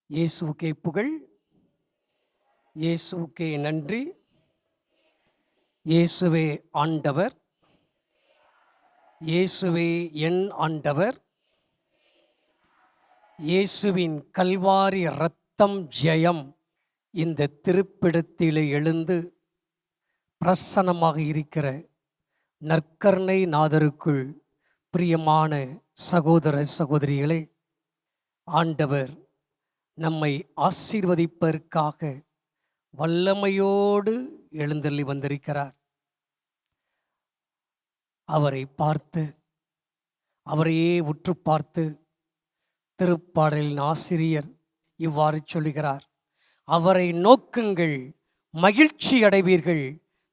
இயேசுவுக்கே புகழ், இயேசுவுக்கே நன்றி. இயேசுவே ஆண்டவர், இயேசுவே என் ஆண்டவர். இயேசுவின் கல்வாரி இரத்தம் ஜெயம். இந்த திருப்பிடத்திலே எழுந்து பிரசன்னமாக இருக்கிற நற்கருணை நாதருக்குள் பிரியமான சகோதர சகோதரிகளே, ஆண்டவர் நம்மை ஆசீர்வதிப்பதற்காக வல்லமையோடு எழுந்தள்ளி வந்திருக்கிறார். அவரை பார்த்து, அவரையே உற்று பார்த்து திருப்பாடலின் ஆசிரியர் இவ்வாறு சொல்லுகிறார்: அவரை நோக்குங்கள், மகிழ்ச்சி அடைவீர்கள்,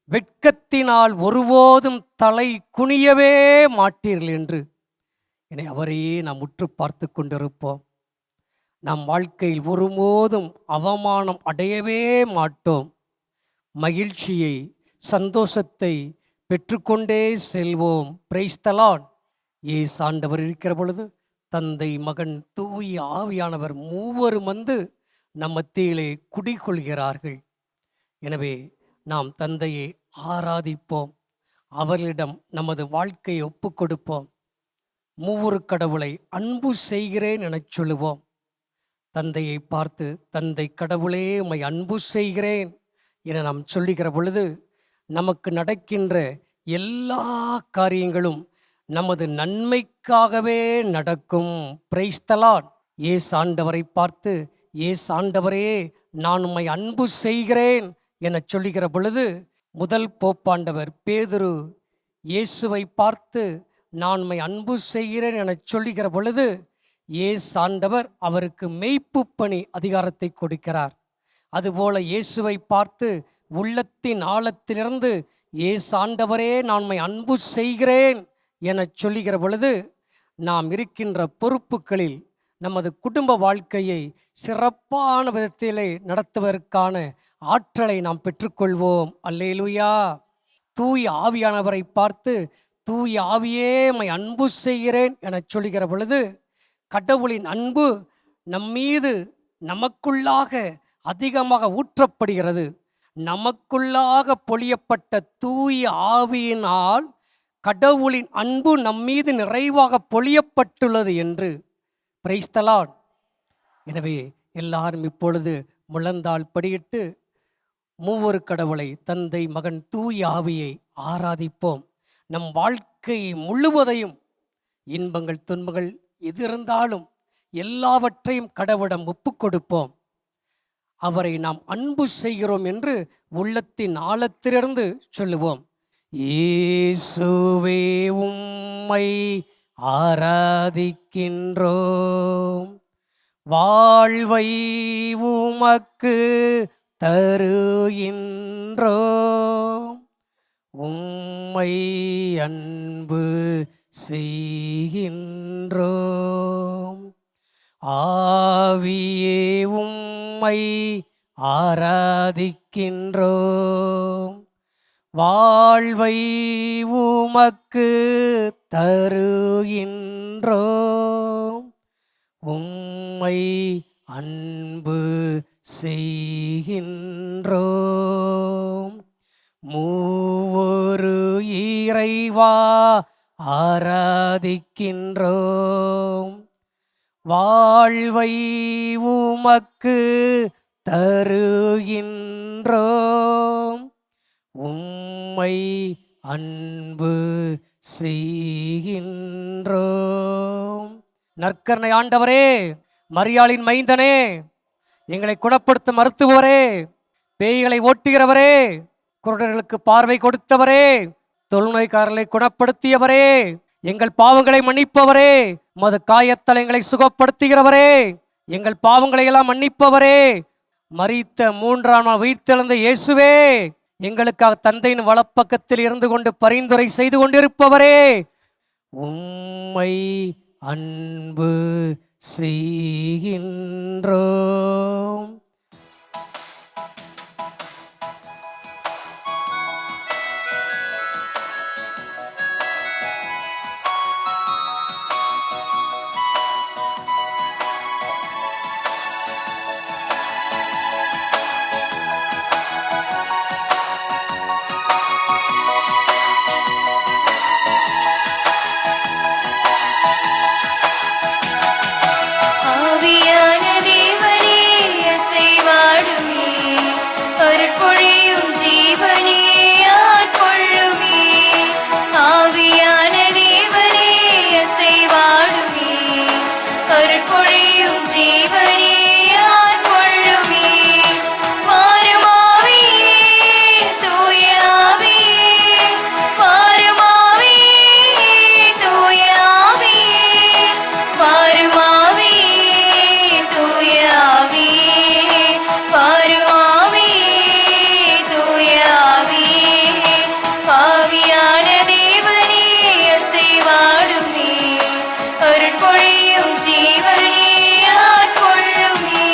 வெட்கத்தினால் ஒருபோதும் தலை குனியவே மாட்டீர்கள் என்று. என அவரையே நாம் உற்று பார்த்து கொண்டிருப்போம். நம் வாழ்க்கையில் ஒருபோதும் அவமானம் அடையவே மாட்டோம். மகிழ்ச்சியை, சந்தோஷத்தை பெற்றுக்கொண்டே செல்வோம். Praise the Lord. இயேசு ஆண்டவர் இருக்கிற பொழுது தந்தை, மகன், தூய ஆவியானவர் மூவரும் வந்து நம் மத்தியிலே குடிகொள்கிறார்கள். எனவே நாம் தந்தையை ஆராதிப்போம், அவர்களிடம் நமது வாழ்க்கையை ஒப்பு கொடுப்போம். மூவொரு கடவுளை அன்பு செய்கிறேன் என சொல்லுவோம். தந்தையை பார்த்து, தந்தை கடவுளே உம்மை அன்பு செய்கிறேன் என நாம் சொல்லுகிற பொழுது நமக்கு நடக்கின்ற எல்லா காரியங்களும் நமது நன்மைக்காகவே நடக்கும். Praise the Lord. இயேசு ஆண்டவரை பார்த்து, இயேசு ஆண்டவரே நான் உம்மை அன்பு செய்கிறேன் என சொல்லுகிற பொழுது முதல் போப்பாண்டவர் பேதுரு இயேசுவை பார்த்து நான் உம்மை அன்பு செய்கிறேன் என சொல்லுகிற பொழுது இயேசு ஆண்டவர் அவருக்கு மெய்ப்பு பணி அதிகாரத்தை கொடுக்கிறார். அதுபோல இயேசுவை பார்த்து உள்ளத்தின் ஆழத்திலிருந்து இயேசு ஆண்டவரே நான் உம்மை அன்பு செய்கிறேன் என சொல்லுகிற பொழுது நாம் இருக்கின்ற பொறுப்புகளில் நமது குடும்ப வாழ்க்கையை சிறப்பான விதத்திலே நடத்துவதற்கான ஆற்றலை நாம் பெற்றுக்கொள்வோம். அல்லேலூயா. தூய ஆவியானவரை பார்த்து, தூய ஆவியே உம்மை அன்பு செய்கிறேன் என சொல்லுகிற பொழுது கடவுளின் அன்பு நம்மீது நமக்குள்ளாக அதிகமாக ஊற்றப்படுகிறது. நமக்குள்ளாக பொழியப்பட்ட தூய ஆவியினால் கடவுளின் அன்பு நம்மீது நிறைவாக பொழியப்பட்டுள்ளது என்று. Praise the Lord. எனவே எல்லாரும் இப்பொழுது முழந்தாள் படியிட்டு மூவொரு கடவுளை, தந்தை, மகன், தூய ஆவியை ஆராதிப்போம். நம் வாழ்க்கை முழுவதையும் இன்பங்கள் துன்பங்கள் எது இருந்தாலும் எல்லாவற்றையும் கடவுளிடம் ஒப்பு கொடுப்போம். அவரை நாம் அன்பு செய்கிறோம் என்று உள்ளத்தின் ஆழத்திலிருந்து சொல்லுவோம். இயேசுவே உம்மை ஆராதிக்கின்றோம், வாழ்வை உமக்கு தருகின்றோம், உம்மை அன்பு செய்கின்றோம், ஆவியே உம்மை ஆராதிக்கின்றோம், வாழ்வை உமக்கு தருகின்றோம், உம்மை அன்பு செய்கின்றோம். மூவொரு இறைவா ஆராதிக்கின்றோம், வாழ்வை உமக்கு தருகின்றோம், உம்மை அன்பு செய்கின்றோம். நற்கருணை ஆண்டவரே, மரியாளின் மைந்தனே, எங்களை குணப்படுத்தும் மருத்துவரே, பேய்களை ஓட்டுகிறவரே, குருடர்களுக்கு பார்வை கொடுத்தவரே, தொழுநோய்க்காரர்களை குணப்படுத்தியவரே, எங்கள் பாவங்களை மன்னிப்பவரே, மது காயத்தலங்களை சுகப்படுத்துகிறவரே, எங்கள் பாவங்களை எல்லாம் மன்னிப்பவரே, மரித்த மூன்றாம் நாள் உயிர்த்தெழுந்த இயேசுவே, எங்களுக்காக தந்தையின் வலப்பக்கத்தில் இருந்து கொண்டு பரிந்துரை செய்து கொண்டிருப்பவரே, உம்மை அன்பு செய்கின்றோம். பொழியும் ஜீவனே ஆட்கொள்ளுமே. வாரும் ஆவியே, தூய ஆவியே, வாரும் ஆவியே, தூய ஆவியே, வாரும் ஆவியே, தூய ஆவியே, வாரும் ஆவியே, தூய ஆவியே. ஆவியான தேவனே அசைவாடுமே, அருட்பொழியும் ஜீவனே ஆட்கொள்ளுமே.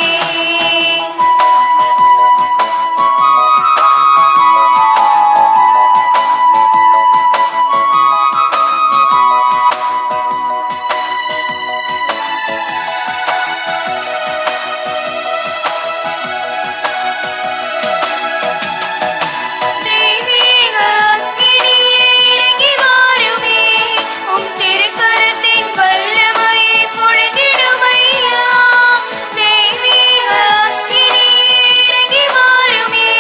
தெய்வீக அக்கினியே இறங்கி வாருமே, உம் திருக்கரத்தின் வல்லமையை பொழிந்திடுமையா. தெய்வீக அக்கினியே இறங்கி வாருமே,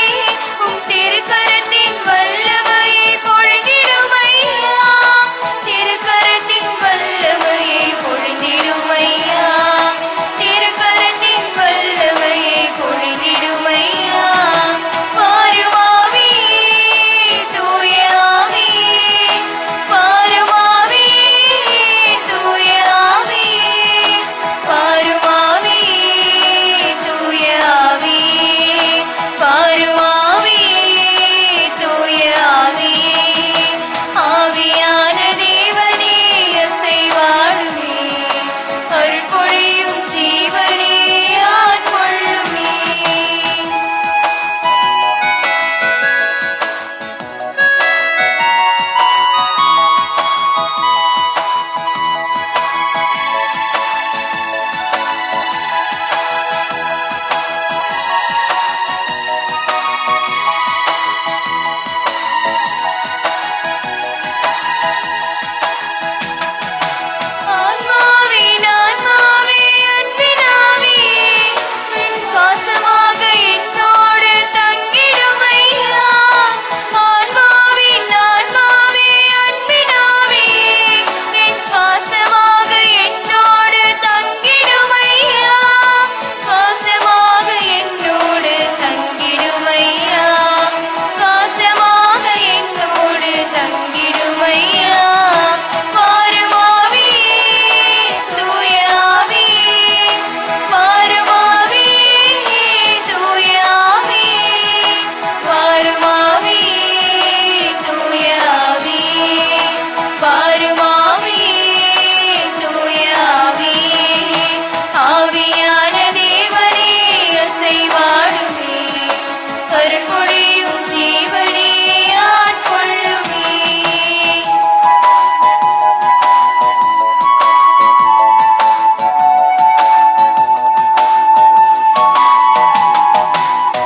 உம் திருக்கரத்தின் வல்லமையை பொழிந்திடுமையா. திருக்கரத்தின் வல்லமையை பொழிந்திடுமையா, திருக்கரத்தின் வல்லமையை பொழிந்திடுமையா. வாரும் ஆவியே, தூய ஆவியே, வாரும் ஆவியே, தூய ஆவியே, வாரும் ஆவியே, தூய ஆவியே, வாரும் ஆவியே, தூய ஆவியே. ஆவியான தேவனே அசைவாடுமே, அருட்பொழியும் ஜீவனே ஆட்கொள்ளுமே. ஆன்மாவின் ஆன்மாவே, அன்பின் ஆவியே, என் சுவாசமாக என்னோடு தங்கிடுமையா. ஆன்மாவின் ஆன்மாவே, அன்பின் ஆவியே, என் சுவாசமாக என்னோடு தங்கிடுமையா. சுவாசமாக என்னோடு தங்கிடுமையா, சுவாசமாக என்னோடு தங்கிடுமையா. வாரும் ஆவியே, தூய ஆவியே, வாரும் ஆவியே, தூய ஆவியே, வாரும் ஆவியே, தூய ஆவியே, வாரும் ஆவியே, தூய ஆவியே. ஆவியான தேவனே அசைவாடுமே, அருட்பொழியும் ஜீவனே ஆட்கொள்ளுமே.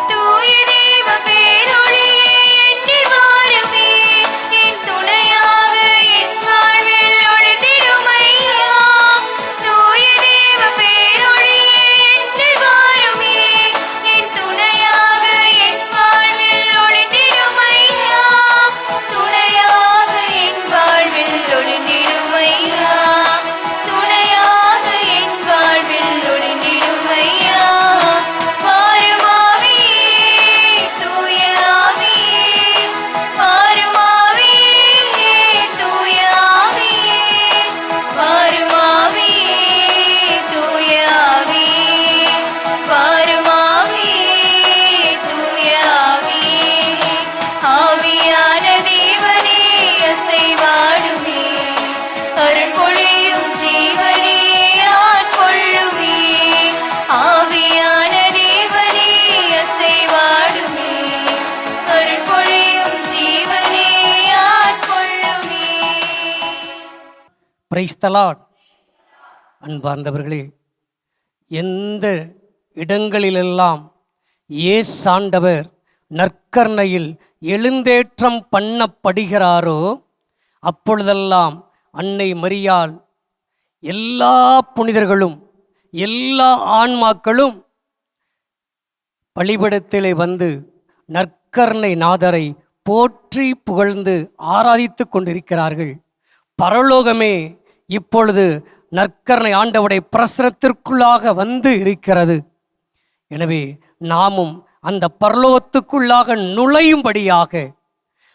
தூய தேவ பேரொளியே என்னில் வாருமே, என் துணையாக என் வாழ்வில் ஒளிந்திடுமையா. தூய தேவ பேரொளியே என்னில் வாருமே, என் துணையாக என் வாழ்வில் ஒளிந்திடுமையா. துணையாக என் வாழ்வில் ஒளிந்திடுமையா, துணையாக என் வாழ்வில் ஒளிந்திடுமையா. வாரும் ஆவியே, தூய ஆவியே, வாரும் ஆவியே, தூய ஆவியே, வாரும் ஆவியே, தூய ஆவியே, வாரும் ஆவியே, தூய ஆவியே. ஆவியான தேவனே அசைவாடுமே, அருட்பொழியும் ஜீவனே ஆட்கொள்ளுமே. ஆவியான தேவனே அசைவாடுமே, அருட்பொழியும் ஜீவனே ஆட்கொள்ளுமே. Praise the Lord. அன்பார்ந்தவர்களே, எந்த இடங்களிலெல்லாம் இயேசாண்டவர் நற்கருணையில் எழுந்தேற்றம் பண்ணப்படுகிறாரோ அப்பொழுதெல்லாம் அன்னை மரியாள் எல்லா புனிதர்களும் எல்லா ஆன்மாக்களும் பலிபீடத்திலே வந்து நற்கருணை நாதரை போற்றி புகழ்ந்து ஆராதித்து கொண்டிருக்கிறார்கள். பரலோகமே இப்பொழுது நற்கருணை ஆண்டவருடைய பிரசனத்திற்குள்ளாக வந்து இருக்கிறது. எனவே நாமும் அந்த பரலோகத்துக்குள்ளாக நுழையும்படியாக,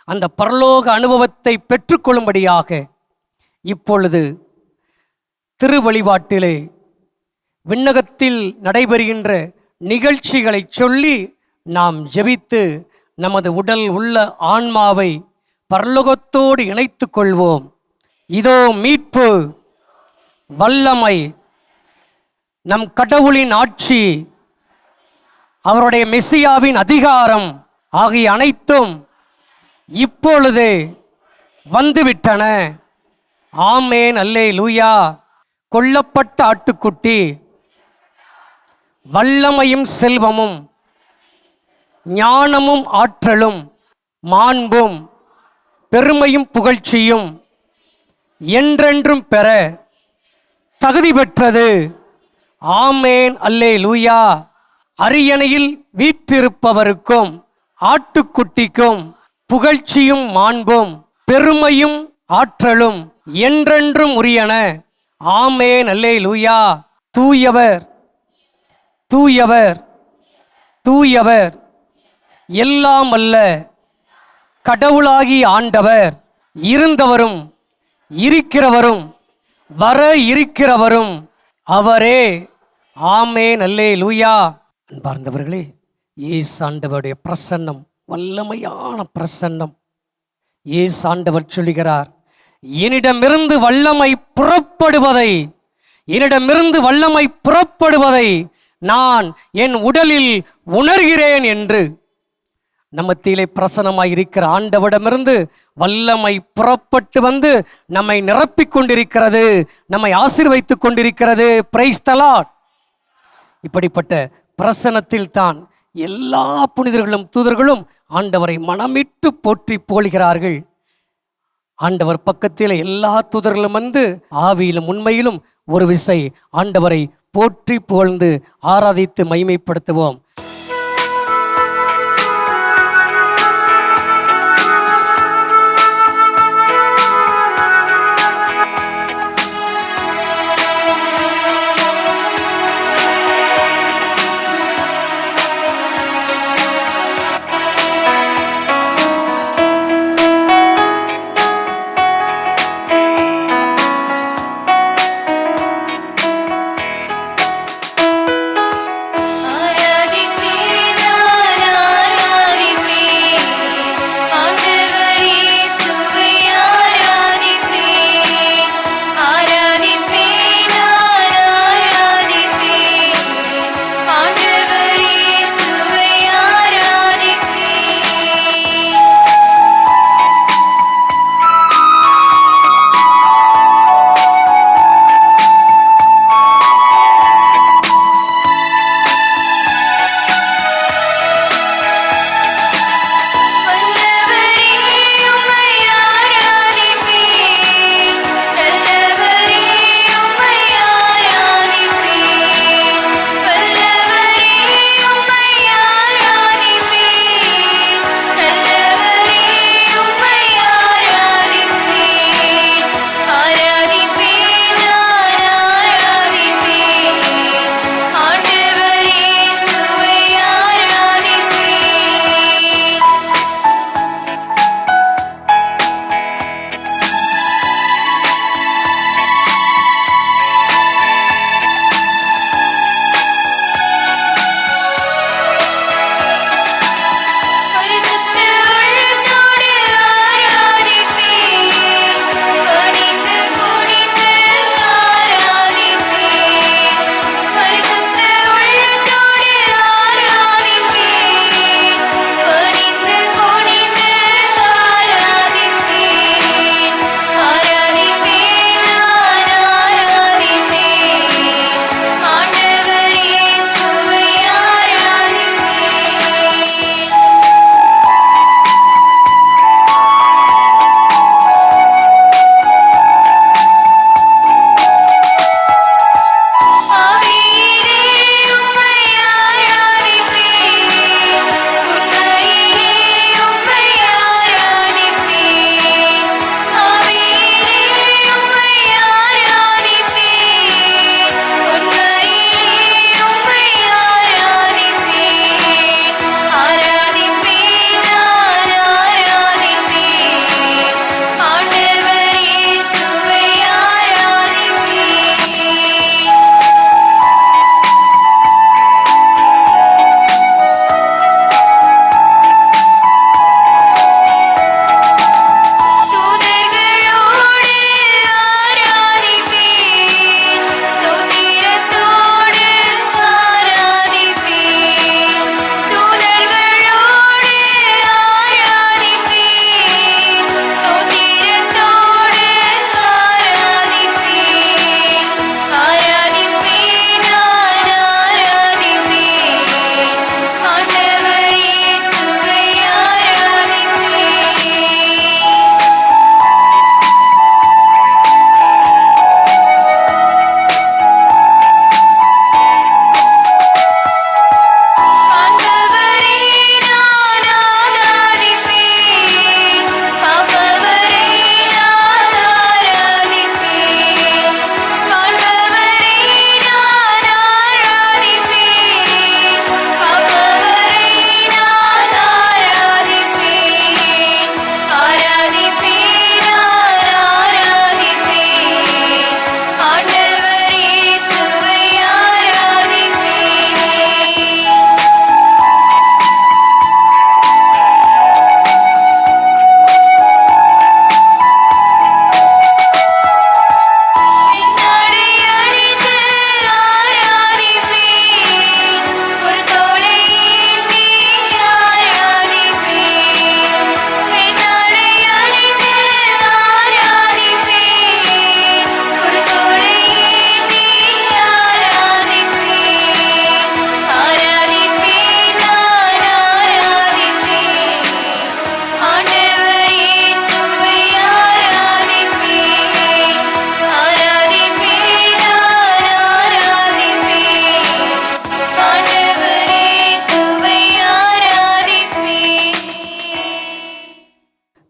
அந்த பரலோக அனுபவத்தை பெற்றுக்கொள்ளும்படியாக இப்பொழுது திருவழிபாட்டிலே விண்ணகத்தில் நடைபெறுகின்ற நிகழ்ச்சிகளை சொல்லி நாம் ஜெபித்து நமது உடல் உள்ள ஆன்மாவை பரலோகத்தோடு இணைத்து கொள்வோம். இதோ மீட்பு, வல்லமை, நம் கடவுளின் ஆட்சி, அவருடைய மெசியாவின் அதிகாரம் ஆகிய அனைத்தும் இப்பொழுது வந்துவிட்டன. ஆமேன், அல்லேலூயா. கொல்லப்பட்ட ஆட்டுக்குட்டி வல்லமையும் செல்வமும் ஞானமும் ஆற்றலும் மாண்பும் பெருமையும் புகழ்ச்சியும் என்றென்றும் பெற தகுதி பெற்றது. ஆமேன், அல்லேலூயா. அரியணையில் வீற்றிருப்பவருக்கும் ஆட்டுக்குட்டிக்கும் புகழ்ச்சியும் மாண்பும் பெருமையும் ஆற்றலும் என்றென்றும் உரியன. ஆமேன், அல்லேலூயா. தூயவர், தூயவர், தூயவர், எல்லாம் அல்ல கடவுளாகி ஆண்டவர், இருந்தவரும் இருக்கிறவரும் வர இருக்கிறவரும் அவரே. ஆமேன், அல்லேலூயா. அன்பார்ந்தவர்களே, இயேசு ஆண்டவருடைய பிரசன்னம் வல்லமையான பிரசன்னம். இயேசு ஆண்டவர் சொல்லுகிறார், என்னிடமிருந்து வல்லமை புறப்படுவதை, என்னிடமிருந்து வல்லமை புறப்படுவதை நான் என் உடலில் உணர்கிறேன் என்று. நம்மத்திலே பிரசன்னமாய் இருக்கிற ஆண்டவரிடமிருந்து வல்லமை புறப்பட்டு வந்து நம்மை நிரப்பிக் கொண்டிருக்கிறது, நம்மை ஆசீர்வதித்துக் கொண்டிருக்கிறது. Praise the Lord. இப்படிப்பட்ட பிரசன்னத்தில் தான் எல்லா புனிதர்களும் தூதர்களும் ஆண்டவரை மனமிட்டு போற்றி புகழ்கிறார்கள். ஆண்டவர் பக்கத்தில் எல்லா தூதர்களும் வந்து ஆவியிலும் உண்மையிலும் ஒரு விசை ஆண்டவரை போற்றி புகழ்ந்து ஆராதித்து மகிமைப்படுத்துவோம். ஆராதி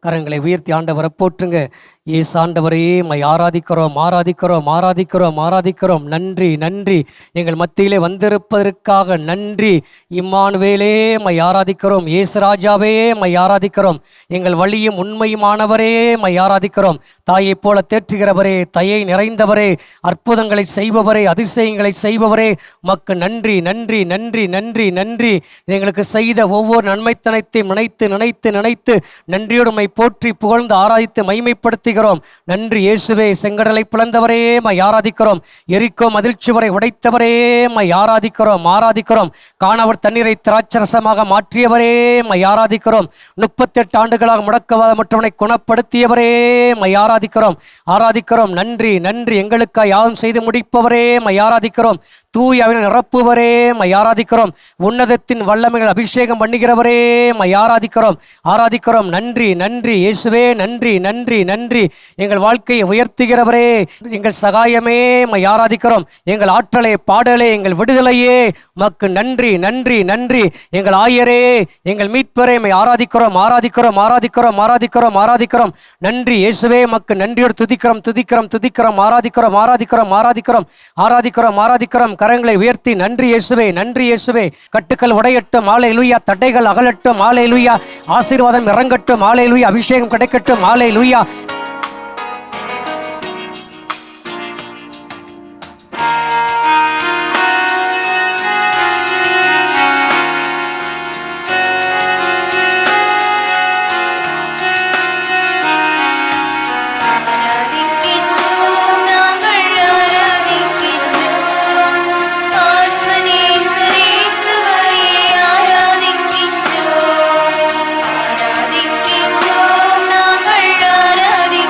கரங்களை உயர்த்தி ஆண்டவரை போற்றுங்க. ஏசு ஆண்டவரே மை ஆராதிக்கிறோம் ஆராதிக்கிறோம் ஆராதிக்கிறோம் ஆராதிக்கிறோம். நன்றி நன்றி, எங்கள் மத்தியிலே வந்திருப்பதற்காக நன்றி. இம்மானுவேலே மை ஆராதிக்கிறோம். ஏசு ராஜாவே மை ஆராதிக்கிறோம். எங்கள் வழியும் உண்மையுமானவரே மை ஆராதிக்கிறோம். தாயைப் போல தேற்றுகிறவரே, தயை நிறைந்தவரே, அற்புதங்களை செய்பவரே, அதிசயங்களை செய்பவரே, உமக்கு நன்றி நன்றி நன்றி நன்றி நன்றி. எங்களுக்கு செய்த ஒவ்வொரு நன்மைத்தனத்தையும் நினைத்து நினைத்து நினைத்து நன்றியோடு மை போற்றி புகழ்ந்து ஆராதித்து மைமைப்படுத்துகிறோம். நன்றி இயேசுவே. செங்கடலை பிளந்தவரே மை ஆராதிக்கிறோம். எரிக்கோ மதிழ்ச்சுவரை உடைத்தவரே மை ஆராதிக்கிறோம் ஆராதிக்கிறோம். காணவர் தண்ணீரை திராட்சரசமாக மாற்றியவரே மை ஆராதிக்கிறோம். 38 ஆண்டுகளாக முடக்கவாத மற்றவனை குணப்படுத்தியவரே மை ஆராதிக்கிறோம் ஆராதிக்கிறோம். நன்றி நன்றி, எங்களுக்காக யாவும் செய்து முடிப்பவரே மை ஆராதிக்கிறோம். தூயாவினை நிரப்புவரே மை ஆராதிக்கிறோம். உன்னதத்தின் வல்லமைகள் அபிஷேகம் பண்ணுகிறவரே மை ஆராதிக்கிறோம் ஆராதிக்கிறோம். நன்றி நன்றி இயேசுவே, நன்றி நன்றி நன்றி. எங்கள் வாழ்க்கையை உயர்த்துகிறவரே, எங்கள் சகாயமே மை ஆராதிக்கிறோம். எங்கள் ஆற்றலே, பாடலே, எங்கள் விடுதலையே உமக்கு நன்றி நன்றி நன்றி. எங்கள் ஆயரே, எங்கள் மீட்பரே மை ஆராதிக்கிறோம் ஆராதிக்கிறோம் ஆராதிக்கிறோம் ஆராதிக்கிறோம் ஆராதிக்கிறோம். நன்றி இயேசுவே, உமக்கு நன்றியோடு துதிக்கிறோம் துதிக்கிறோம் துதிக்கிறோம் ஆராதிக்கிறோம் ஆராதிக்கிறோம் ஆராதிக்கிறோம் ஆராதிக்கிறோம் ஆராதிக்கிறோம். கரங்களை உயர்த்தி நன்றி இயேசுவே நன்றி இயேசுவே. கட்டுக்கள் உடையட்டும் ஹல்லேலூயா, தடைகள் அகலட்டும் ஹல்லேலூயா, ஆசீர்வாதம் இறங்கட்டும் ஹல்லேலூயா, அபிஷேகம் கிடைக்கட்டும் ஹல்லேலூயா. ஆராதிக்கின்றோம், நாங்கள் ஆராதிக்கின்றோம். ஆத்மநேசரேசுவையே ஆராதிக்கின்றோம். ஆராதிக்கின்றோம், நாங்கள் ஆராதிக்கின்றோம்.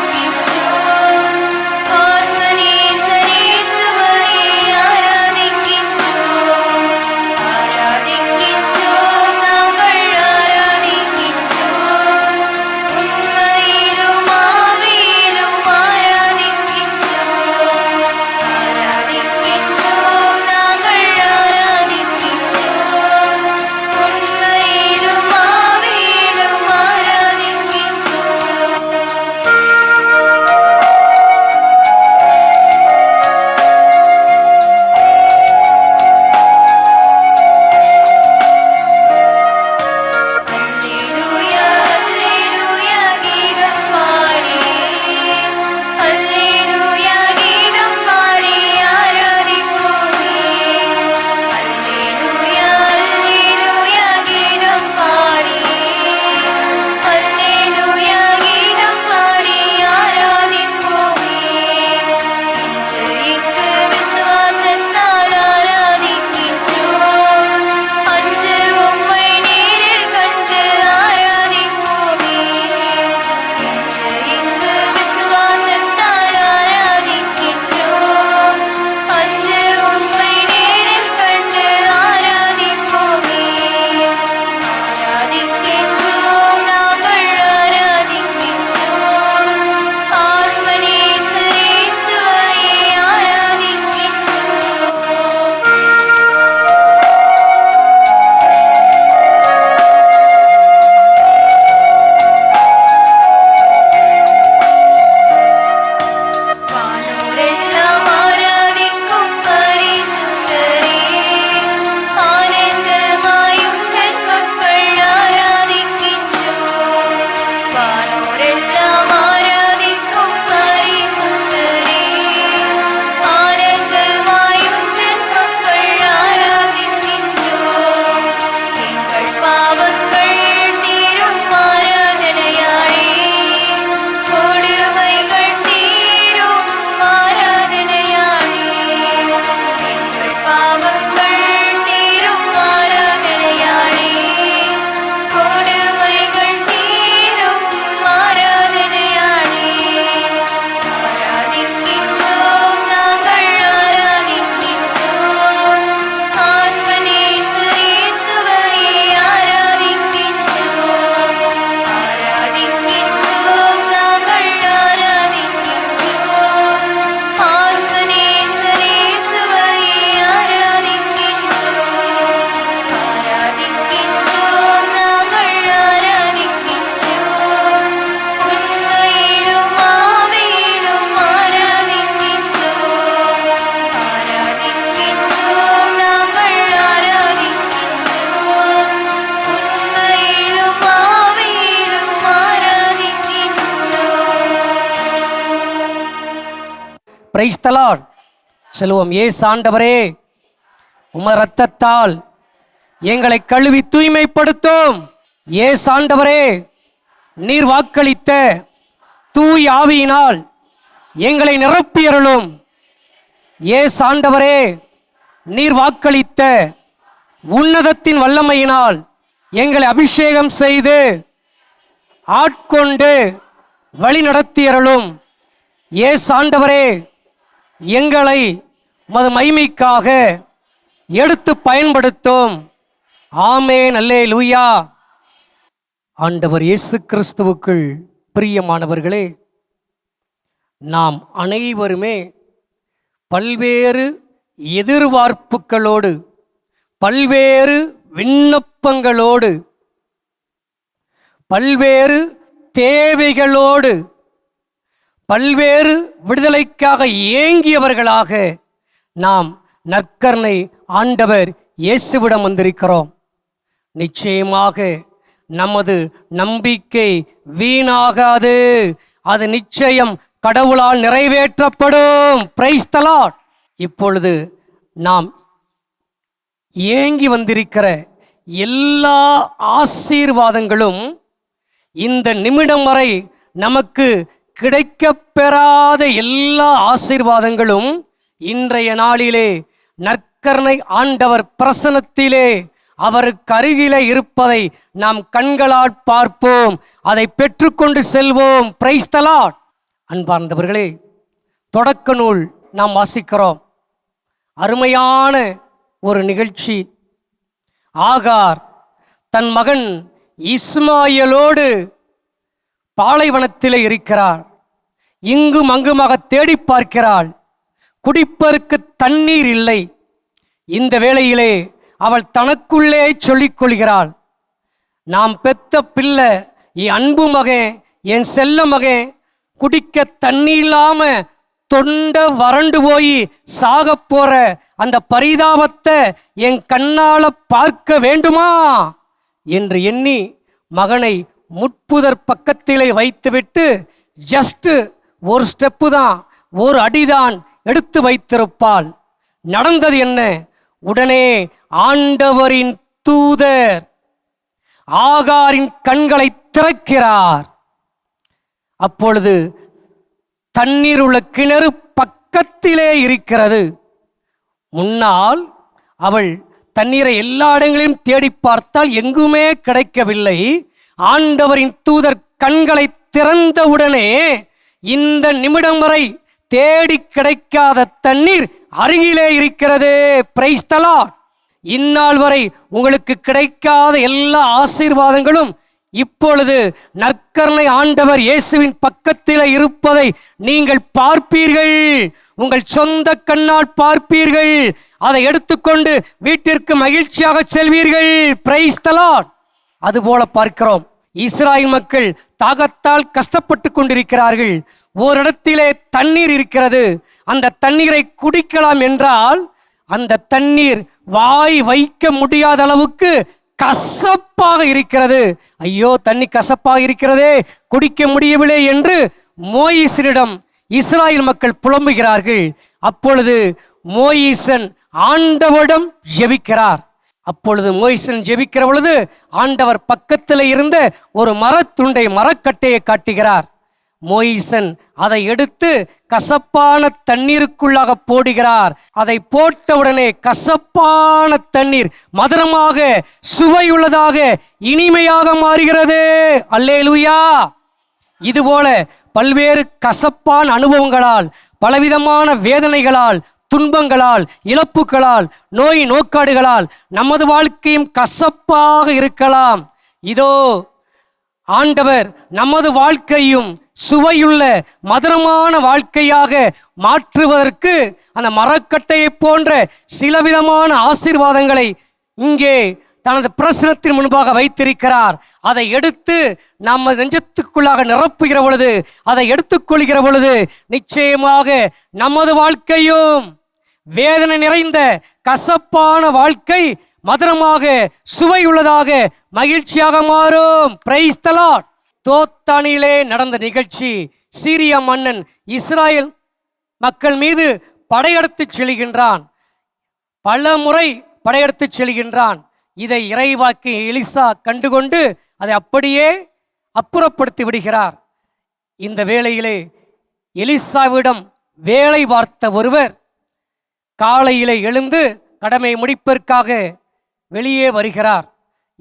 பிரைஸ் தி லார்ட் சொல்லுவோம். இயேசு ஆண்டவரே, உமது இரத்தத்தால் எங்களை கழுவி தூய்மைப்படுத்தும். இயேசு ஆண்டவரே, நீர் வாக்களித்த தூய் ஆவியினால் எங்களை நிரப்பியருளும். இயேசு ஆண்டவரே, நீர் வாக்களித்த உன்னதத்தின் வல்லமையினால் எங்களை அபிஷேகம் செய்து ஆட்கொண்டு வழி நடத்தியருளும். இயேசு ஆண்டவரே, எங்களை உமது மகிமைக்காக எடுத்து பயன்படுத்தும். ஆமென், அல்லேலூயா. ஆண்டவர் இயேசு கிறிஸ்துவுக்குள் பிரியமானவர்களே, நாம் அனைவருமே பல்வேறு எதிர்பார்ப்புகளோடு, பல்வேறு விண்ணப்பங்களோடு, பல்வேறு தேவைகளோடு, பல்வேறு விடுதலைக்காக ஏங்கியவர்களாக நாம் நற்கருணை ஆண்டவர் இயேசுவிடம் வந்திருக்கிறோம். நிச்சயமாக நமது நம்பிக்கை வீணாகாது. அது நிச்சயம் கடவுளால் நிறைவேற்றப்படும். Praise the Lord. இப்பொழுது நாம் ஏங்கி வந்திருக்கிற எல்லா ஆசீர்வாதங்களும் இந்த நிமிடம் வரை நமக்கு கிடைக்கப்பெறாத எல்லா ஆசீர்வாதங்களும் இன்றைய நாளிலே நற்கருணை ஆண்டவர் பிரசன்னத்திலே அவருக்கு அருகிலே இருப்பதை நாம் கண்களால் பார்ப்போம். அதை பெற்றுக்கொண்டு செல்வோம். Praise the Lord. அன்பார்ந்தவர்களே, தொடக்க நூல் நாம் வாசிக்கிறோம். அருமையான ஒரு நிகழ்ச்சி. ஆகார் தன் மகன் இஸ்மாயேலோடு பாலைவனத்திலே இருக்கிறார். இங்கும் அங்குமாக தேடி பார்க்கிறாள். குடிப்பதற்கு தண்ணீர் இல்லை. இந்த வேளையிலே அவள் தனக்குள்ளே சொல்லிக் கொள்கிறாள், நாம் பெத்த பிள்ளை, என் அன்பு மகன், என் செல்ல மகன் குடிக்க தண்ணி இல்லாம தொண்டை வறண்டு போய் சாக போற அந்த பரிதாபத்தை என் கண்ணால பார்க்க வேண்டுமா என்று எண்ணி மகனை முட்புதர் பக்கத்திலே வைத்துவிட்டு ஜஸ்ட் ஒரு ஸ்டெப்பு தான், ஒரு அடிதான் எடுத்து வைத்திருப்பாள். நடந்தது என்ன? உடனே ஆண்டவரின் தூதர் ஆகாரின் கண்களை திறக்கிறார். அப்பொழுது தண்ணீர் உள்ள கிணறு பக்கத்திலே இருக்கிறது. முன்னால் அவள் தண்ணீரை எல்லா இடங்களிலும் தேடி பார்த்தால் எங்குமே கிடைக்கவில்லை. ஆண்டவரின் தூதர் கண்களை திறந்தவுடனே இந்த நிமிடம் வரை தேடி கிடைக்காத தண்ணீர் அருகிலே இருக்கிறது. Praise the Lord. இந்நாள் வரை உங்களுக்கு கிடைக்காத எல்லா ஆசீர்வாதங்களும் இப்பொழுது நற்கருணை ஆண்டவர் இயேசுவின் பக்கத்தில் இருப்பதை நீங்கள் பார்ப்பீர்கள். உங்கள் சொந்த கண்ணால் பார்ப்பீர்கள். அதை எடுத்துக்கொண்டு வீட்டிற்கு மகிழ்ச்சியாக செல்வீர்கள். Praise the Lord. அதுபோல பார்க்கிறோம், இஸ்ராயேல் மக்கள் தாகத்தால் கஷ்டப்பட்டு கொண்டிருக்கிறார்கள். ஓரிடத்திலே தண்ணீர் இருக்கிறது. அந்த தண்ணீரை குடிக்கலாம் என்றால் அந்த தண்ணீர் வாய் வைக்க முடியாத அளவுக்கு கசப்பாக இருக்கிறது. ஐயோ, தண்ணி கசப்பாக இருக்கிறதே, குடிக்க முடியவில்லை என்று மோயிசனிடம் இஸ்ராயேல் மக்கள் புலம்புகிறார்கள். அப்பொழுது மோயிசன் ஆண்டவரிடம் ஜெபிக்கிறார். அப்பொழுது மோயிசன் ஜெபிக்கிற பொழுது ஆண்டவர் பக்கத்தில் இருந்த ஒரு மரத்துண்டை, மரக்கட்டையை காட்டுகிறார். மோயிசன் அதை எடுத்து கசப்பான தண்ணீருக்குள்ளாக போடுகிறார். அதை போட்டவுடனே கசப்பான தண்ணீர் மதுரமாக, சுவையுள்ளதாக, இனிமையாக மாறுகிறது. அல்லேலூயா. இதுபோல பல்வேறு கசப்பான அனுபவங்களால், பலவிதமான வேதனைகளால், துன்பங்களால், இழப்புகளால், நோய் நோக்காடுகளால் நமது வாழ்க்கையும் கசப்பாக இருக்கலாம். இதோ ஆண்டவர் நமது வாழ்க்கையும் சுவையுள்ள மதுரமான வாழ்க்கையாக மாற்றுவதற்கு அந்த மரக்கட்டையை போன்ற சிலவிதமான ஆசீர்வாதங்களை இங்கே தனது பிரசனத்தின் முன்பாக வைத்திருக்கிறார். அதை எடுத்து நம்ம நெஞ்சத்துக்குள்ளாக நிரப்புகிற பொழுது, அதை எடுத்துக்கொள்கிற பொழுது நிச்சயமாக நமது வாழ்க்கையும் வேதனை நிறைந்த கசப்பான வாழ்க்கை மதுரமாக, சுவையுள்ளதாக, மகிழ்ச்சியாக மாறும். Praise the Lord. தோத்தானிலே நடந்த நிகழ்ச்சி. சீரியா மன்னன் இஸ்ராயேல் மக்கள் மீது படையெடுத்துச் செல்கின்றான். பல முறை படையெடுத்துச் செல்கின்றான். இதை இறைவாக்கி எலிசா கண்டுகொண்டு அதை அப்படியே அப்புறப்படுத்தி விடுகிறார். இந்த வேளையிலே எலிசாவிடம் வேலை பார்த்த ஒருவர் காலையிலே எழுந்து கடமை முடிப்பதற்காக வெளியே வருகிறார்.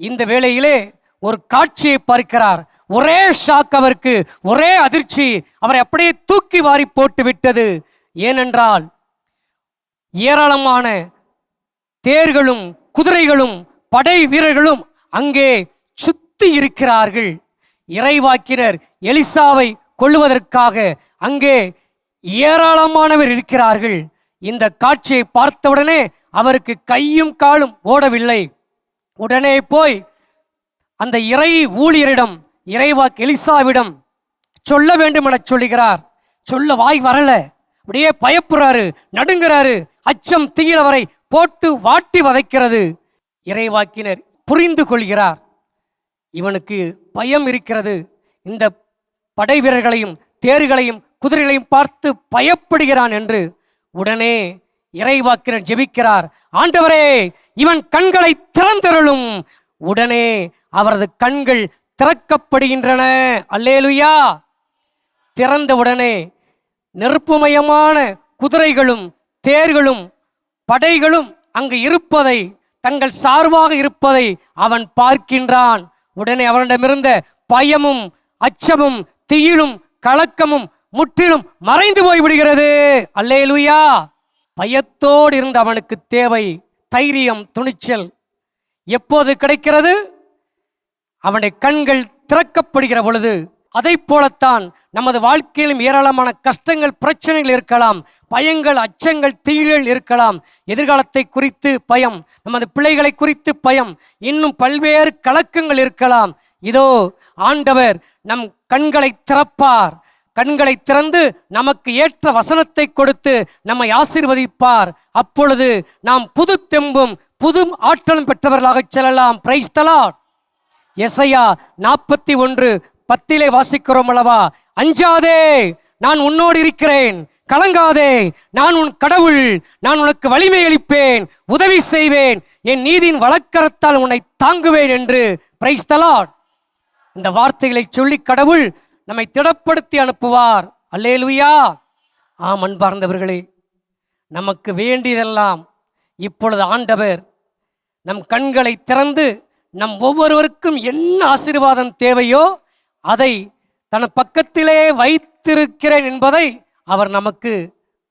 இந்த வேளையிலே ஒரு காட்சியை பார்க்கிறார். ஒரே ஷாக் அவருக்கு, ஒரே அதிர்ச்சி. அவரை அப்படியே தூக்கி வாரி போட்டு விட்டது. ஏனென்றால் ஏராளமான தேர்களும் குதிரைகளும் படை வீரர்களும் அங்கே சுத்தி இருக்கிறார்கள். இறைவாக்கினர் எலிசாவை கொல்லுவதற்காக அங்கே ஏராளமானவர் இருக்கிறார்கள். இந்த காட்சியை பார்த்தவுடனே அவருக்கு கையும் காலும் ஓடவில்லை. உடனே போய் அந்த இறை ஊழியரிடம், இறைவாக்கு எலிசாவிடம் சொல்ல வேண்டும் என சொல்லுகிறார். சொல்ல வாய் வரல, அப்படியே பயப்படுறாரு, நடுங்கிறாரு. அச்சம் தீயிலவரை போட்டு வாட்டி வதைக்கிறது. இறைவாக்கினர் புரிந்து கொள்கிறார், இவனுக்கு பயம் இருக்கிறது. இந்த படை வீரர்களையும் தேர்களையும் குதிரைகளையும் பார்த்து பயப்படுகிறான் என்று. உடனே இறைவாக்கினர் ஜெபிக்கிறார், ஆண்டவரே இவன் கண்களை திறந்தருளும். உடனே அவரது கண்கள் திறக்கப்படுகின்றன. அல்லேலுயா. திறந்தவுடனே நெருப்புமயமான குதிரைகளும் தேர்களும் படைகளும் அங்கு இருப்பதை, தங்கள் சார்பாக இருப்பதை அவன் பார்க்கின்றான். உடனே அவனிடமிருந்த பயமும் அச்சமும் திகிலும் கலக்கமும் முற்றிலும் மறைந்து போய்விடுகிறது. அல்லேலுயா. பயத்தோடு இருந்த அவனுக்கு தேவை தைரியம், துணிச்சல். எப்போது கிடைக்கிறது? அவனுடைய கண்கள் திறக்கப்படுகிற பொழுது. அதை போலத்தான் நமது வாழ்க்கையிலும் ஏராளமான கஷ்டங்கள், பிரச்சனைகள் இருக்கலாம், பயங்கள், அச்சங்கள், தீகள் இருக்கலாம். எதிர்காலத்தை குறித்து பயம், நமது பிள்ளைகளை குறித்து பயம், இன்னும் பல்வேறு கலக்கங்கள் இருக்கலாம். இதோ ஆண்டவர் நம் கண்களை திறப்பார். கண்களை திறந்து நமக்கு ஏற்ற வசனத்தை கொடுத்து நம்மை ஆசீர்வதிப்பார். அப்பொழுது நாம் புது தெம்பும் புது ஆற்றலும் பெற்றவர்களாக செல்லலாம். Praise the Lord. எசையா 41:10 வாசிக்கிறோம் அல்லவா? அஞ்சாதே, நான் உன்னோடு இருக்கிறேன். கலங்காதே, நான் உன் கடவுள். நான் உனக்கு வலிமை அளிப்பேன், உதவி செய்வேன், என் நீதியின் வலக்கரத்தால் உன்னை தாங்குவேன் என்று. Praise the Lord. இந்த வார்த்தைகளை சொல்லி கடவுள் நம்மை திடப்படுத்தி அனுப்புவார். அல்லேலூயா. ஆம் அன்பார்ந்தவர்களே, நமக்கு வேண்டியதெல்லாம் இப்பொழுது ஆண்டவர் நம் கண்களை திறந்து நம் ஒவ்வொருவருக்கும் என்ன ஆசீர்வாதம் தேவையோ அதை தன் பக்கத்திலே வைத்திருக்கிறேன் என்பதை அவர் நமக்கு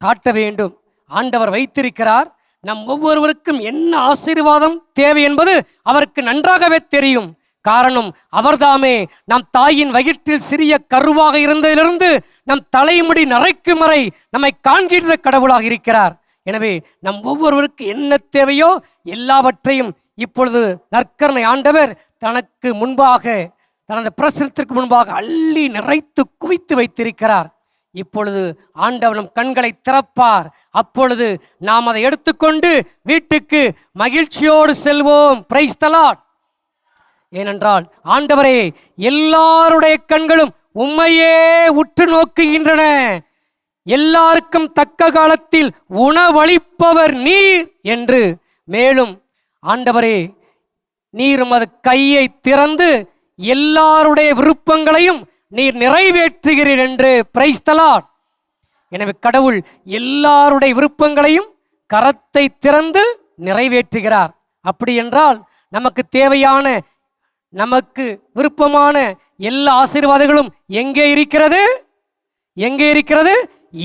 காட்ட வேண்டும். ஆண்டவர் வைத்திருக்கிறார். நம் ஒவ்வொருவருக்கும் என்ன ஆசீர்வாதம் தேவை என்பது அவருக்கு நன்றாகவே தெரியும். காரணம், அவர்தாமே நம் தாயின் வயிற்றில் சிறிய கருவாக இருந்ததிலிருந்து நம் தலைமுடி நரைக்கும் வரை நம்மை காண்கின்ற கடவுளாக இருக்கிறார். எனவே நம் ஒவ்வொருவருக்கு என்ன தேவையோ எல்லாவற்றையும் இப்பொழுது நற்கருணை ஆண்டவர் தனக்கு முன்பாக, தனது பிரசனத்திற்கு முன்பாக அள்ளி நிறைத்து குவித்து வைத்திருக்கிறார். இப்பொழுது ஆண்டவர் நம் கண்களை திறப்பார். அப்பொழுது நாம் அதை எடுத்துக்கொண்டு வீட்டுக்கு மகிழ்ச்சியோடு செல்வோம். Praise the Lord. ஏனென்றால் ஆண்டவரே, எல்லாருடைய கண்களும் உம்மையே உற்று நோக்குகின்றன. எல்லாருக்கும் தக்க காலத்தில் உணவளிப்பவர் நீர் என்று. மேலும் ஆண்டவரே, நீர் உமது கையை திறந்து எல்லாருடைய விருப்பங்களையும் நீர் நிறைவேற்றுகிறீர் என்று. Praise the Lord. எனவே கடவுள் எல்லாருடைய விருப்பங்களையும் கரத்தை திறந்து நிறைவேற்றுகிறார். அப்படி என்றால் நமக்கு தேவையான, நமக்கு விருப்பமான எல்லா ஆசீர்வாதங்களும் எங்கே இருக்கிறது? எங்கே இருக்கிறது?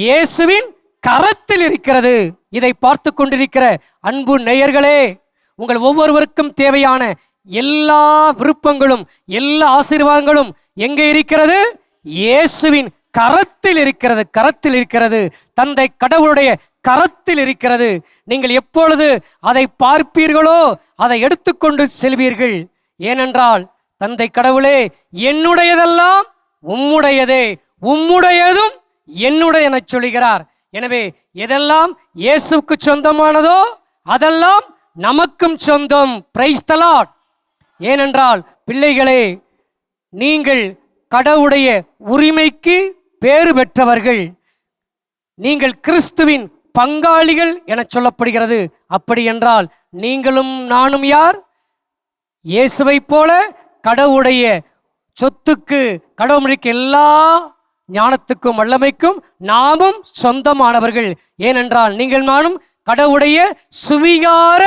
இயேசுவின் கரத்தில் இருக்கிறது. இதை பார்த்து கொண்டிருக்கிற அன்பு நேயர்களே, உங்கள் ஒவ்வொருவருக்கும் தேவையான எல்லா விருப்பங்களும் எல்லா ஆசீர்வாதங்களும் எங்கே இருக்கிறது? இயேசுவின் கரத்தில் இருக்கிறது. கரத்தில் இருக்கிறது. தந்தை கடவுளுடைய கரத்தில் இருக்கிறது. நீங்கள் எப்பொழுது அதை பார்ப்பீர்களோ அதை எடுத்துக்கொண்டு செல்வீர்கள். ஏனென்றால் தந்தை கடவுளே, என்னுடையதெல்லாம் உம்முடையதே, உம்முடையதும் என்னுடைய என சொல்கிறார். எனவே எதெல்லாம் இயேசுவுக்கு சொந்தமானதோ அதெல்லாம் நமக்கும் சொந்தம். Praise the Lord. ஏனென்றால் பிள்ளைகளே, நீங்கள் கடவுளுடைய உரிமைக்கு பேறு பெற்றவர்கள். நீங்கள் கிறிஸ்துவின் பங்காளிகள் என சொல்லப்படுகிறது. அப்படி என்றால் நீங்களும் நானும் யார்? இயேசுவை போல கடவுளுடைய சொத்துக்கு, கடவுளுக்கு எல்லா ஞானத்துக்கும் வல்லமைக்கும் நாமும் சொந்தமானவர்கள். ஏனென்றால் நீங்கள் நானும் கடவுளுடைய சுவிகார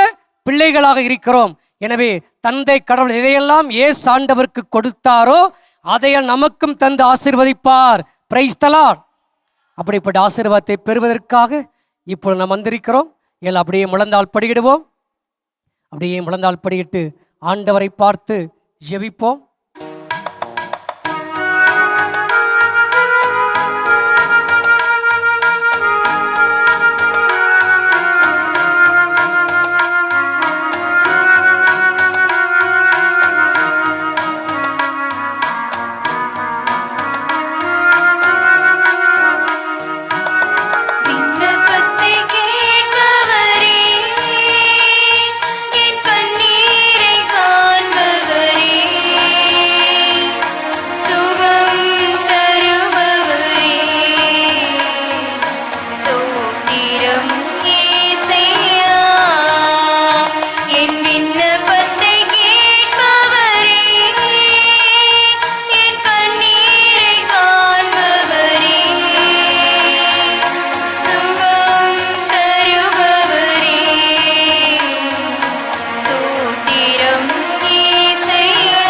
பிள்ளைகளாக இருக்கிறோம். எனவே தந்தை கடவுள் எதையெல்லாம் இயேசு ஆண்டவருக்கு கொடுத்தாரோ அதையெல்லாம் நமக்கும் தந்து ஆசீர்வதிப்பார். Praise the Lord. அப்படிப்பட்ட ஆசீர்வாதத்தை பெறுவதற்காக இப்பொழுது நாம் வந்திருக்கிறோம். எல்லாம் அப்படியே முழந்தால் படியிடுவோம். அப்படியே முழந்தால் படியிட்டு ஆண்டவரை பார்த்து ஜெபிப்போம். விண்ணப்பத்தை கேட்பவரே, என் கண்ணீரை காண்பவரே, சுகம் தருபவரே, ஸ்தோத்திரம் இயேசையா. என் விண்ணப்பத்தை கேட்பவரே, என் கண்ணீரை காண்பவரே, சுகம் தருபவரே, ஸ்தோத்திரம் இயேசையா.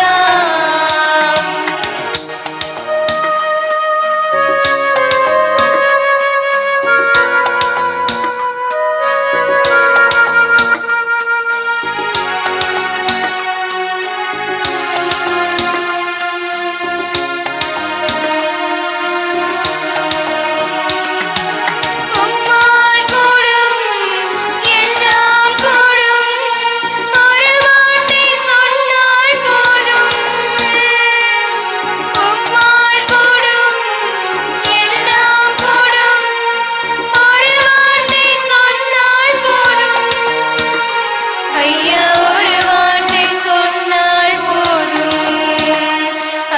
உம்மால் கூடும், எல்லாம் கூடும், ஒரு வார்த்தை சொன்னால் போதும். உம்மால் கூடும், எல்லாம் கூடும், ஒரு வார்த்தை சொன்னால் போதும். ஐயா ஒரு வார்த்தை சொன்னால் போதும்.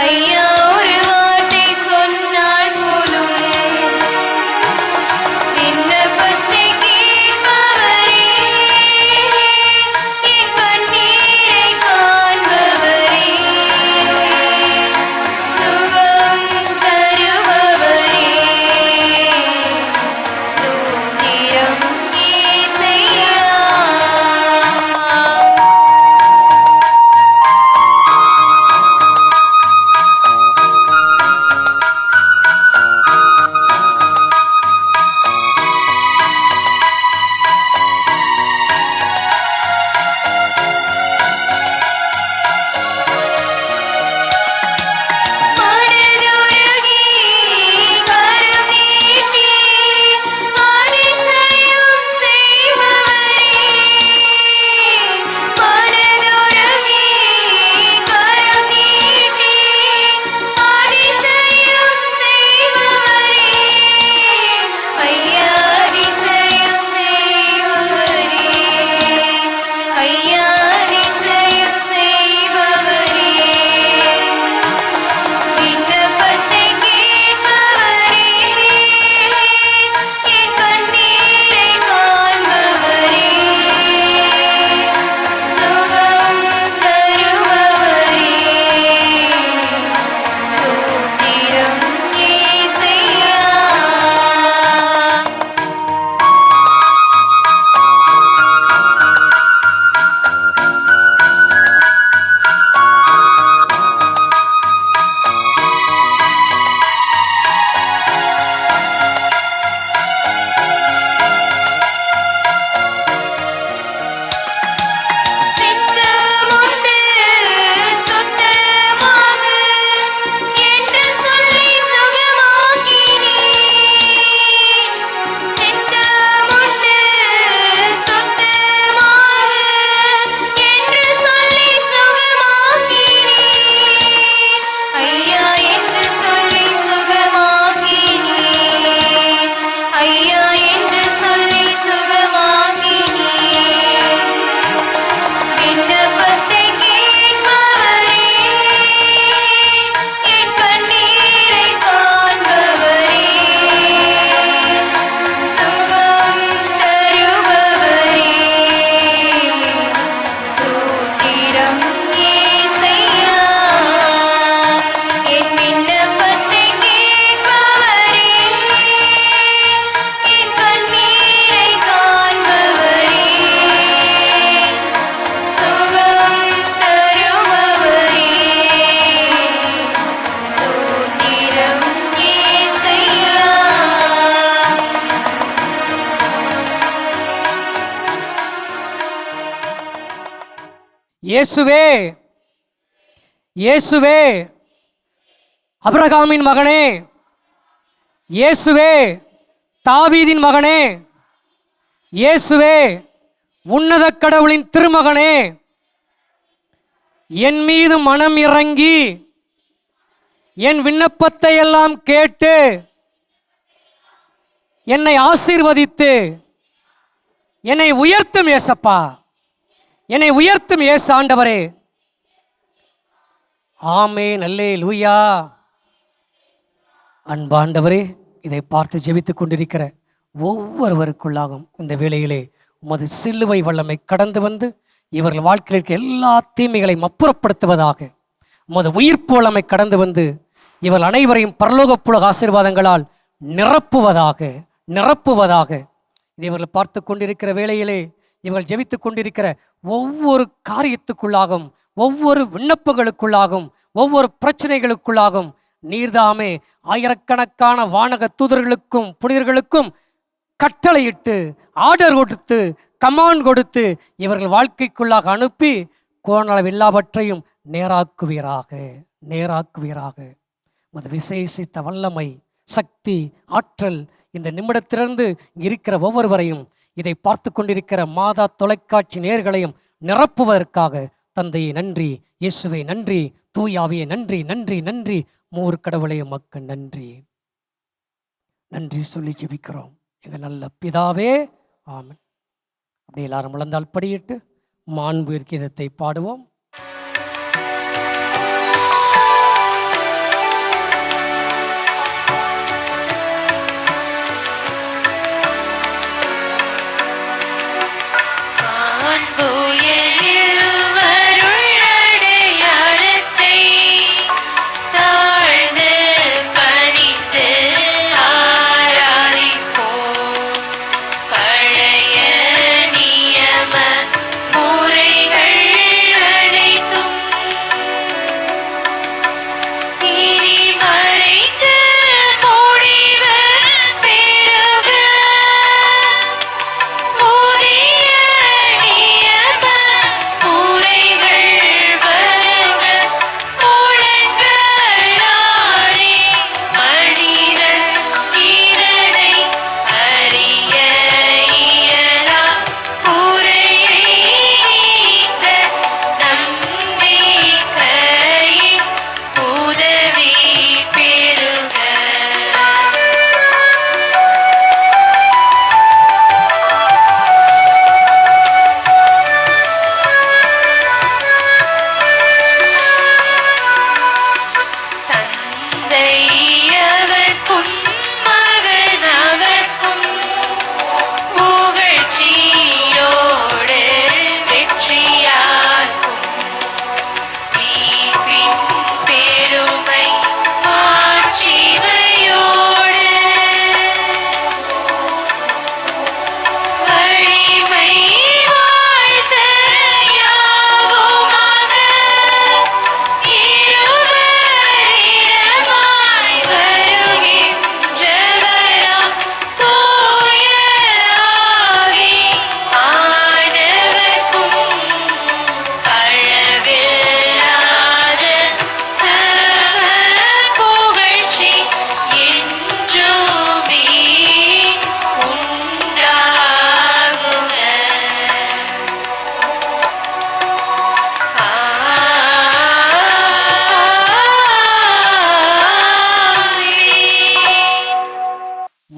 ஐயா ஒரு வார்த்தை சொன்னால் போதும். விண்ணப்பத்தை கேட்பவரே, என் கண்ணீரை காண்பவரே, சுகம் தருபவரே, ஸ்தோத்திரம் இயேசையா. மனதுருகி கரம் நீட்டி அதிசயம் செய்பவரே, மனதுருகி கரம் நீட்டி அதிசயம் செய்பவரே, ஐயா அதிசயம் செய்பவரே, ஐயா அதிசயம் செய்பவரே. விண்ணப்பத்தை கேட்பவரே, என் கண்ணீரை காண்பவரே, சுகம் தருபவரே, ஸ்தோத்திரம் இயேசையா. சித்தமுண்டு சுத்தமாகு என்று சொல்லி சுகமாக்கினீர். சித்தமுண்டு சுத்தமாகு என்று சொல்லி சுகமாக்கினீர். ஐயா என்று சொல்லி சுகமாக்கினீர். ஐயா என்று சொல்லி சுகமாக்கினீர். விண்ணப்பத்தை கேட்பவரே, என் கண்ணீரை காண்பவரே, இயேசுவே, இயேசுவே, அபிரகாமின் மகனே, இயேசுவே, தாவீதின் மகனே, இயேசுவே, உன்னத கடவுளின் திருமகனே, என் மீது மனம் இறங்கி என் விண்ணப்பத்தை எல்லாம் கேட்டு என்னை ஆசீர்வதித்து என்னை உயர்த்தும் ஏசப்பா, என்னை உயர்த்தும் ஏசு ஆண்டவரே. ஆமென், அல்லேலூயா. அன்பாண்டவரே, இதை பார்த்து ஜெபித்துக் கொண்டிருக்கிற ஒவ்வொருவருக்குள்ளாகும் இந்த வேளையிலே உமது சிலுவை வல்லமை கடந்து வந்து இவர்கள் வாழ்க்கையில் இருக்க எல்லா தீமைகளையும் அப்புறப்படுத்துவதாக. உமது உயிர்ப்பு வல்லமை கடந்து வந்து இவர்கள் அனைவரையும் பரலோகப் புலக ஆசீர்வாதங்களால் நிரப்புவதாக, நிரப்புவதாக. இதை இவர்கள் பார்த்து கொண்டிருக்கிற வேளையிலே இவர்கள் ஜெபித்துக் கொண்டிருக்கிற ஒவ்வொரு காரியத்துக்குள்ளாகும், ஒவ்வொரு விண்ணப்பங்களுக்குள்ளாகும், ஒவ்வொரு பிரச்சனைகளுக்குள்ளாகும் நீர்தாமே ஆயிரக்கணக்கான வானக தூதர்களுக்கும் புனிதர்களுக்கும் கட்டளையிட்டு ஆர்டர் கொடுத்து கமாண்ட் கொடுத்து இவர்கள் வாழ்க்கைக்குள்ளாக அனுப்பி கோணளவு எல்லாவற்றையும் நேராக்குவீராக, நேராக்குவீராக. அது விசேஷித்த வல்லமை, சக்தி, ஆற்றல் இந்த நிமிடத்திலிருந்து இருக்கிற ஒவ்வொருவரையும், இதை பார்த்து கொண்டிருக்கிற மாதா தொலைக்காட்சி நேயர்களையும் நிரப்புவதற்காக தந்தையை நன்றி, இயேசுவை நன்றி, தூயாவியை நன்றி, நன்றி, நன்றி, மூர் கடவுளைய மக்கள் நன்றி, நன்றி சொல்லி ஜெபிக்கிறோம் எங்கள் நல்ல பிதாவே, ஆமென். அப்படி எல்லாரும் முழந்தால் படியிட்டு மாண்பு கீதத்தை பாடுவோம்.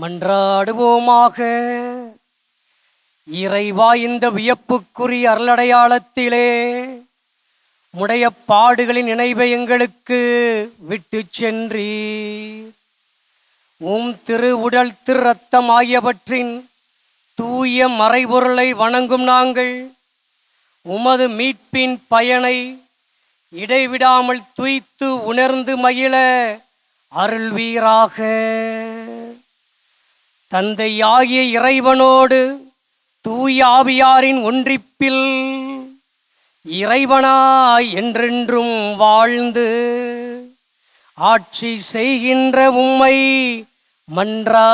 மன்றாடுவோமாக. இறைவா, இந்த வியப்புக்குரிய அருளடையாளத்திலே உடைய பாடுகளின் நினைவை எங்களுக்கு விட்டு சென்றீர். திரு உடல் திரு ரத்தம் ஆகியவற்றின் தூய மறைபொருளை வணங்கும் நாங்கள் உமது மீட்பின் பயனை இடைவிடாமல் துய்த்து உணர்ந்து மகிழ அருள்வீராக. தந்தையாகிய இறைவனோடு தூய ஆவியாரின் ஒன்றிப்பில் இறைவனாய் என்றென்றும் வாழ்ந்து ஆட்சி செய்கின்ற உம்மை மன்றாடுகின்றோம்.